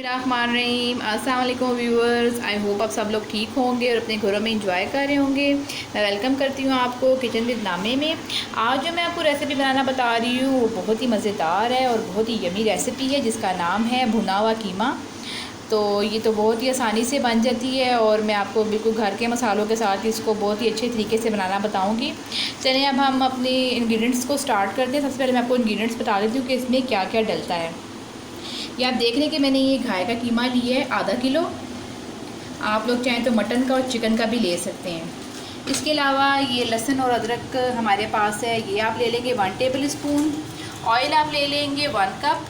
बिस्मिल्लाहिर्रहमानिर्रहीम। अस्सलाम वालेकुम व्यूअर्स, आई होप आप सब लोग ठीक होंगे और अपने घरों में इंजॉय कर रहे होंगे। मैं वेलकम करती हूँ आपको किचन विद नामे में। आज जो मैं आपको रेसिपी बनाना बता रही हूँ वो बहुत ही मज़ेदार है और बहुत ही यमी रेसिपी है जिसका नाम है भुना हुआ कीमा। तो ये तो बहुत ही आसानी से बन जाती है और मैं आपको बिल्कुल घर के मसालों के साथ इसको बहुत ही अच्छे तरीके से बनाना बताऊँगी। चलिए अब हम अपने इंग्रेडिएंट्स को स्टार्ट करते हैं। सबसे पहले मैं आपको इंग्रेडिएंट्स बता देती हूँ कि इसमें क्या क्या डलता है। ये आप देख लें कि मैंने ये गाय का कीमा लिया है आधा किलो। आप लोग चाहें तो मटन का और चिकन का भी ले सकते हैं। इसके अलावा ये लहसुन और अदरक हमारे पास है, ये आप ले लेंगे 1 टेबल स्पून। ऑयल आप ले लेंगे 1 कप।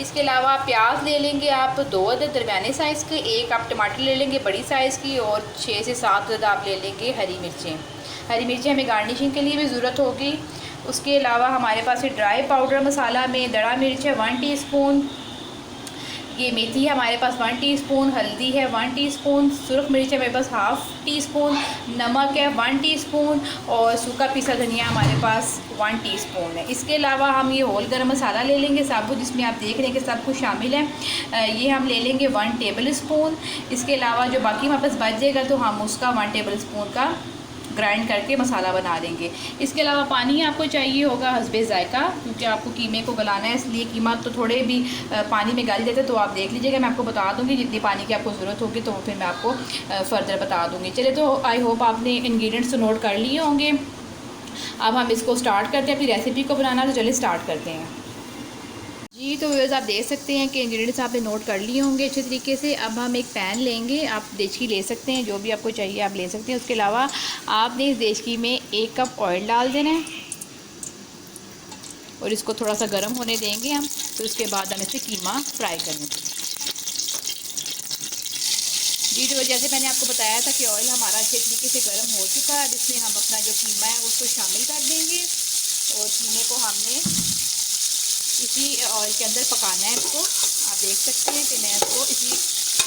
इसके अलावा प्याज ले लेंगे आप 2 अदद दरमियाने साइज़ के, एक आप टमाटर ले लेंगे बड़ी साइज़ की और 6 से 7 अदद आप ले लेंगे हरी मिर्चें। हरी मिर्चें हमें गार्निशिंग के लिए भी ज़रूरत होगी। उसके अलावा हमारे पास ये ड्राई पाउडर मसाला में दड़ा मिर्च है 1 टीस्पून, ये मेथी है हमारे पास 1 टीस्पून, हल्दी है 1 टीस्पून, सुरख मिर्च है मेरे पास हाफ़ टीस्पून, नमक है 1 टीस्पून और सूखा पीसा धनिया हमारे पास 1 टीस्पून है। इसके अलावा हम ये होल गरम मसाला ले लेंगे साबुत, जिसमें आप देख रहे हैं कि सब कुछ शामिल है। ये हम ले लेंगे 1 टेबल स्पून। इसके अलावा जो बाकी हमारे पास बच जाएगा तो हम उसका 1 टेबल स्पून का ग्राइंड करके मसाला बना देंगे। इसके अलावा पानी आपको चाहिए होगा हस्बे ज़ायका, क्योंकि आपको कीमे को गलाना है, इसलिए कीमा तो थोड़े भी पानी में गल जाते तो आप देख लीजिएगा। मैं आपको बता दूंगी जितनी पानी की आपको ज़रूरत होगी तो फिर मैं आपको फर्दर बता दूंगी। चलिए, तो आई होप आपने इंग्रेडिएंट्स तो नोट कर लिए होंगे। अब हम इसको स्टार्ट करते हैं अपनी रेसिपी को बनाना, तो चलिए स्टार्ट करते हैं। जी, तो व्यूअर्स आप देख सकते हैं कि इंग्रेडिएंट्स आपने नोट कर लिए होंगे अच्छे तरीके से। अब हम एक पैन लेंगे, आप देचकी ले सकते हैं, जो भी आपको चाहिए आप ले सकते हैं। उसके अलावा आपने इस देचकी में 1 कप ऑयल डाल देना है और इसको थोड़ा सा गर्म होने देंगे हम। तो उसके बाद हम इसे कीमा फ्राई करेंगे। जी, तो जैसे मैंने आपको बताया था कि ऑयल हमारा अच्छे तरीके से गर्म हो चुका है। अब इसमें हम अपना जो कीमा है उसको शामिल कर देंगे और कीमे को हमने इसी ऑयल के अंदर पकाना है इसको। आप देख सकते हैं कि मैं इसको इसी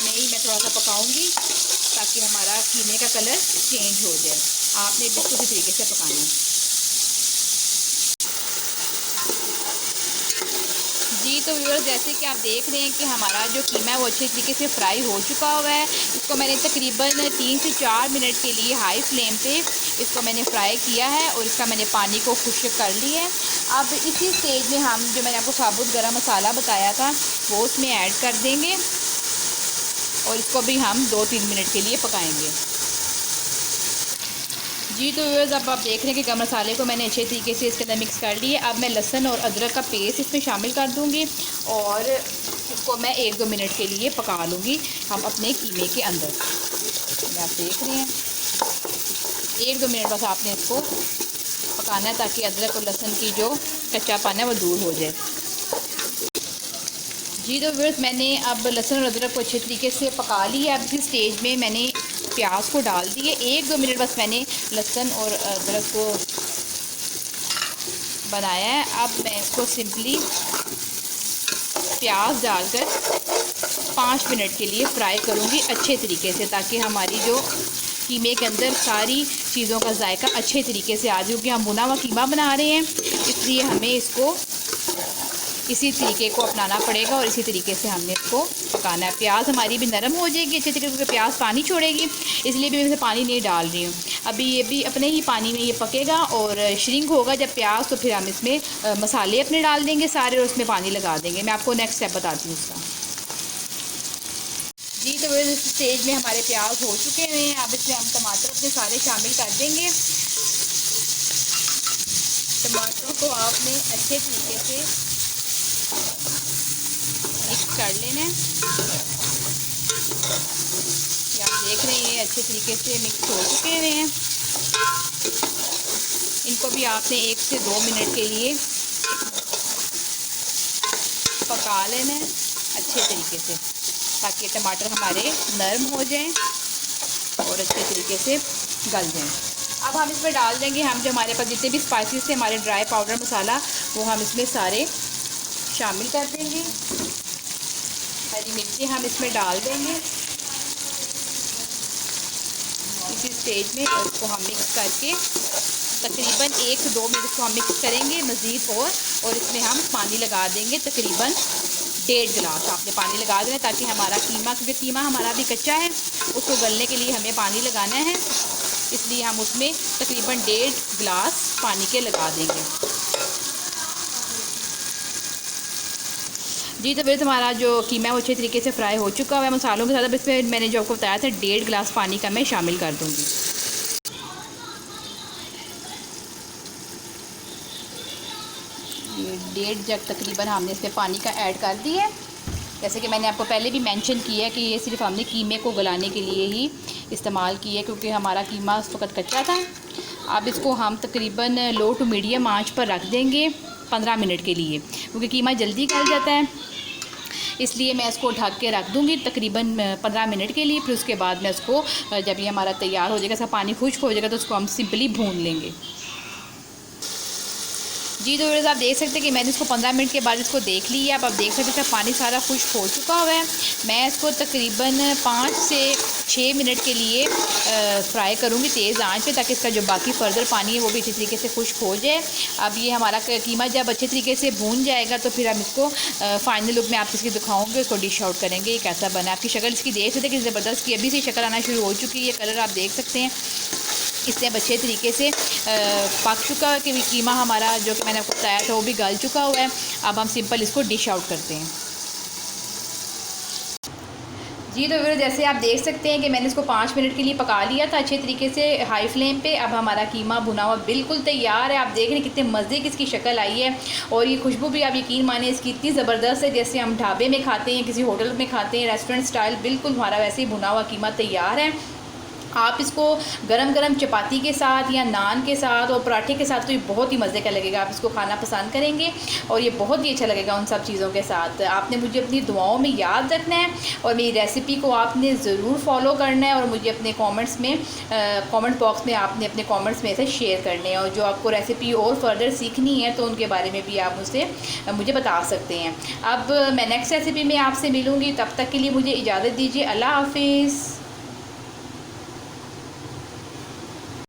में ही मैं थोड़ा सा पकाऊंगी ताकि हमारा कीमे का कलर चेंज हो जाए। आपने बिल्कुल इसी तरीके से पकाना है। जी, तो व्यूअर्स जैसे कि आप देख रहे हैं कि हमारा जो कीमा है वो अच्छे तरीके से फ्राई हो चुका हुआ है। इसको मैंने तकरीबन 3 से 4 मिनट के लिए हाई फ्लेम पे इसको मैंने फ्राई किया है और इसका मैंने पानी को खुश्क कर लिया है। अब इसी स्टेज में हम जो मैंने आपको साबुत गरम मसाला बताया था वो उसमें ऐड कर देंगे और इसको भी हम 2-3 मिनट के लिए पकाएंगे। जी, तो व्यूअर्स अब आप देख रहे हैं कि गरम मसाले को मैंने अच्छे तरीके से इसके अंदर मिक्स कर लिया। अब मैं लहसुन और अदरक का पेस्ट इसमें शामिल कर दूंगी और इसको मैं 1-2 मिनट के लिए पका लूँगी हम अपने कीमे के अंदर। आप देख रहे हैं 1-2 मिनट बस आपने इसको पकाना है ताकि अदरक और लहसुन की जो कच्चापन है वो दूर हो जाए। जी, तो व्यूअर्स मैंने अब लहसुन और अदरक को अच्छे तरीके से पका लिया। अब इसी स्टेज में मैंने प्याज को डाल दिए। 1-2 मिनट बस मैंने लहसुन और अदरक को बनाया है। अब मैं इसको सिंपली प्याज डालकर 5 मिनट के लिए फ्राई करूँगी अच्छे तरीके से, ताकि हमारी जो कीमे के अंदर सारी चीज़ों का जायका अच्छे तरीके से आ जाए। क्योंकि हम भुना हुआ कीमा बना रहे हैं, इसलिए हमें इसको इसी तरीके को अपनाना पड़ेगा और इसी तरीके से हमने इसको पकाना है। प्याज हमारी भी नरम हो जाएगी अच्छे तरीके से, प्याज पानी छोड़ेगी, इसलिए भी मैं इसे पानी नहीं डाल रही हूँ। अभी ये भी अपने ही पानी में ये पकेगा और श्रिंक होगा जब प्याज, तो फिर हम इसमें मसाले अपने डाल देंगे सारे और उसमें पानी लगा देंगे। मैं आपको नेक्स्ट स्टेप बताती हूँ उसका। जी, तो इस स्टेज में हमारे प्याज हो चुके हैं। अब इसमें हम टमाटर अपने सारे शामिल कर देंगे। टमाटरों को आपने अच्छे तरीके से मिक्स कर लेना है। ये आप देख रहे हैं ये अच्छे तरीके से मिक्स हो चुके हैं। इनको भी आपने 1 से 2 मिनट के लिए पका लेना है अच्छे तरीके से, ताकि टमाटर हमारे नरम हो जाएं और अच्छे तरीके से गल जाएं। अब हम इसमें डाल देंगे हम जो हमारे पास जितने भी स्पाइसेस थे, हमारे ड्राई पाउडर मसाला, वो हम इसमें सारे शामिल कर देंगे। हरी मिर्ची हम इसमें डाल देंगे इसी स्टेज में और इसको हम मिक्स करके तकरीबन 1 से 2 मिनट को हम मिक्स करेंगे मज़ीद और इसमें हम पानी लगा देंगे तकरीबन गिलास आपने पानी लगा देना, ताकि हमारा कीमा, क्योंकि कीमा हमारा भी कच्चा है, उसको गलने के लिए हमें पानी लगाना है, इसलिए हम उसमें तकरीबन 1.5 गिलास पानी के लगा देंगे। जी तो फिर हमारा जो कीमा है वो अच्छे तरीके से फ्राई हो चुका है मसालों के साथ। अब इसमें मैंने जो आपको बताया था 1.5 गिलास पानी का मैं शामिल कर दूँगी। ये 1.5 जग तकरीबन हमने इसमें पानी का ऐड कर दिया है। जैसे कि मैंने आपको पहले भी मेंशन किया है कि ये सिर्फ हमने कीमे को गलाने के लिए ही इस्तेमाल किया है, क्योंकि हमारा कीमा उस वक्त कच्चा था। अब इसको हम तकरीबन लो टू मीडियम आंच पर रख देंगे 15 मिनट के लिए, क्योंकि कीमा जल्दी गल जाता है, इसलिए मैं इसको ढक के रख दूँगी तकरीबन 15 मिनट के लिए। फिर उसके बाद में इसको, जब ये हमारा तैयार हो जाएगा, इसका पानी खुश्क हो जाएगा, तो उसको हम सिंपली भून लेंगे। जी तो आप देख सकते हैं कि मैंने इसको 15 मिनट के बाद इसको देख लिया। अब आप देख सकते हैं इसका पानी सारा खुश्क हो चुका हुआ है। मैं इसको तकरीबन 5 से 6 मिनट के लिए फ्राई करूँगी तेज़ आंच पे, ताकि इसका जो बाकी फर्दर पानी है वो भी अच्छी तरीके से खुश्क हो जाए। अब ये हमारा कीमा जब अच्छे तरीके से भून जाएगा, तो फिर हम इसको फाइनल लुक में आपको इसकी दिखाऊँगी, उसको डिश आउट करेंगे। ये कैसा बना, आपकी शक्ल इसकी देख सकते हैं कि ज़बरदस्त की अभी से शक्ल आना शुरू हो चुकी है। ये कलर आप देख सकते हैं, इससे अच्छे तरीके से पक चुका है कि कीमा हमारा जो कि मैंने आपको बताया था वो भी गल चुका हुआ है। अब हम सिंपल इसको डिश आउट करते हैं। जी तो जैसे आप देख सकते हैं कि मैंने इसको 5 मिनट के लिए पका लिया था अच्छे तरीके से हाई फ्लेम पे। अब हमारा कीमा भुना हुआ बिल्कुल तैयार है। आप देख रहे हैं कितने मज़े की इसकी शक्ल आई है, और ये खुशबू भी आप यकीन माने इसकी इतनी ज़बरदस्त है, जैसे हम ढाबे में खाते हैं, किसी होटल में खाते हैं, रेस्टोरेंट स्टाइल। बिल्कुल हमारा वैसे ही भुना हुआ कीमा तैयार है। आप इसको गरम गरम चपाती के साथ या नान के साथ और पराठे के साथ, तो ये बहुत ही मज़े का लगेगा। आप इसको खाना पसंद करेंगे और ये बहुत ही अच्छा लगेगा उन सब चीज़ों के साथ। आपने मुझे अपनी दुआओं में याद रखना है, और मेरी रेसिपी को आपने ज़रूर फॉलो करना है, और मुझे अपने कमेंट्स में कमेंट बॉक्स में आपने अपने कमेंट्स में से शेयर करने हैं। और जो आपको रेसिपी और फर्दर सीखनी है, तो उनके बारे में भी आप मुझे बता सकते हैं। अब मैं नेक्स्ट रेसिपी में आपसे मिलूँगी, तब तक के लिए मुझे इजाज़त दीजिए। अल्लाह हाफिज़।